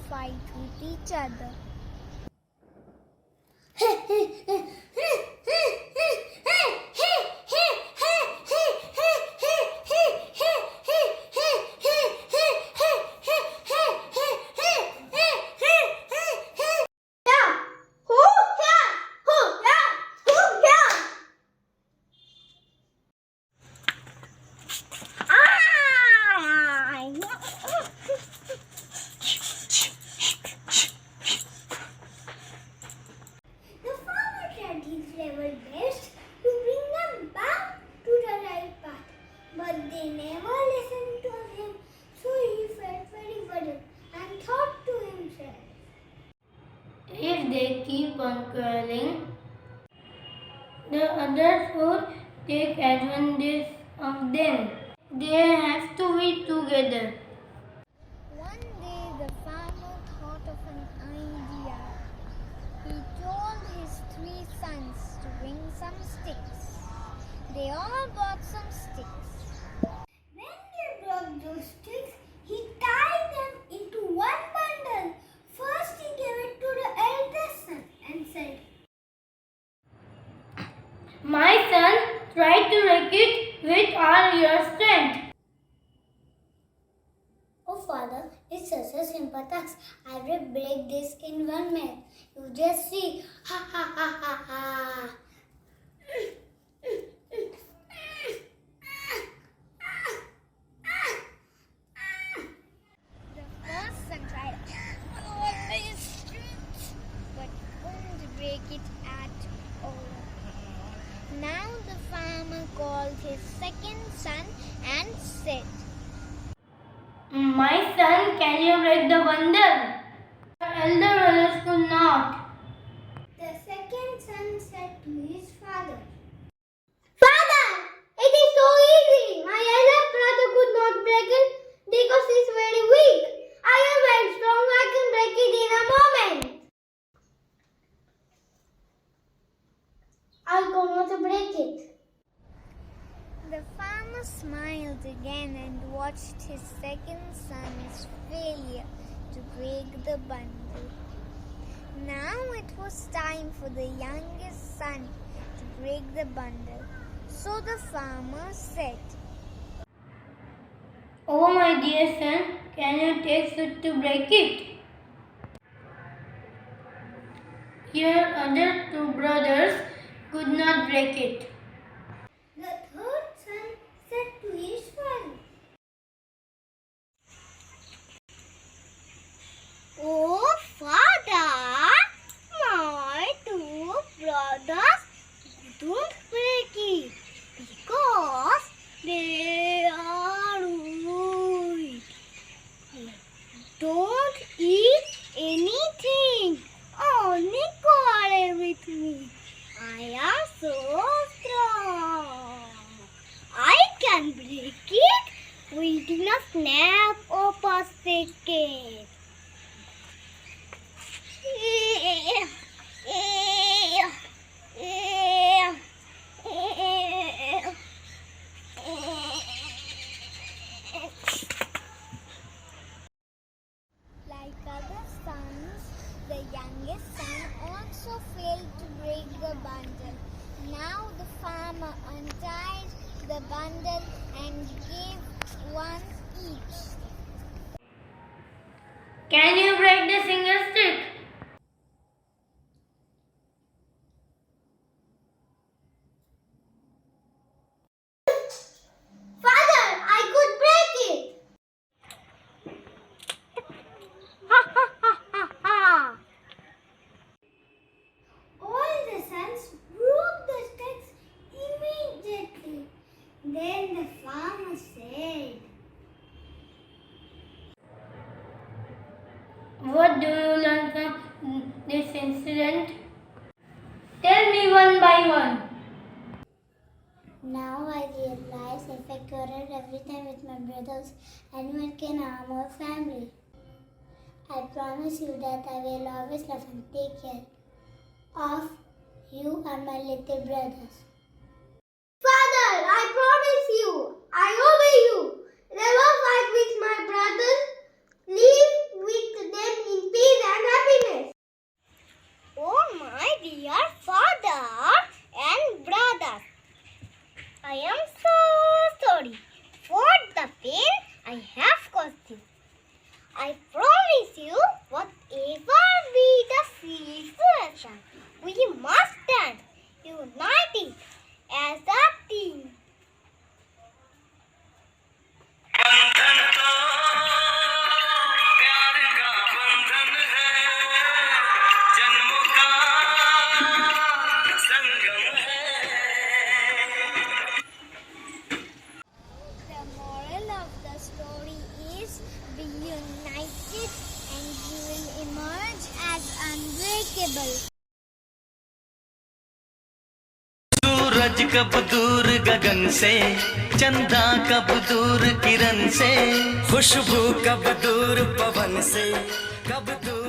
fight with each other. Level best to bring them back to the right path, but they never listened to him, so he felt very burdened and thought to himself, if they keep on quarreling, the others will take advantage of them. They have to be together. One day the farmer thought of an idea. He told his 3 sons to bring some sticks. They all brought some sticks. When they brought those sticks, he tied them into one bundle. First he gave it to the eldest son and said, My son, try to wreck it with all your strength. Oh father, it's such a simple task. I will break this in 1 minute. You just see. Ha ha ha ha ha. The first son tried all his strength, but couldn't break it at all. Now the farmer called his second son and said, My son, can you break the bundle? The elder brothers could not. The second son said to his father, Father, it is so easy. My elder brother could not break it because he is very weak. I am very strong. I can break it in a moment. I cannot break it. The farmer smiled again and watched his second son's failure to break the bundle. Now it was time for the youngest son to break the bundle. So the farmer said, Oh, my dear son, can you take foot to break it? Your other 2 brothers could not break it. The third son said to his father, Oh father, my 2 brothers don't break it because they are weak. Don't eat anything. Only quarrel with me. I am so strong. I can break it within a snap of a second. Like other sons, the youngest son also failed to break the bundle. Now the farmer untied the bundle and gave one each. Can you break the single stick? Father, I could break it! Ha ha ha ha ha! All the sons broke the sticks immediately. Then the farmer said, What do you learn from this incident? Tell me one by one. Now I realize if I quarrel every time with my brothers, anyone can harm our family. I promise you that I will always love and take care of you and my little brothers. Father, I promise you, I obey you. Never fight with my brothers. Live with them in I promise you, whatever be the situation, we must stand united as a team. बंधन तो प्यार का बंधन है जन्मों का संगम है The moral of the story is be united and you will emerge as unbreakable. सूरज कब दूर गगन से चंदा कब दूर किरण से खुशबू कब दूर पवन से कब दूर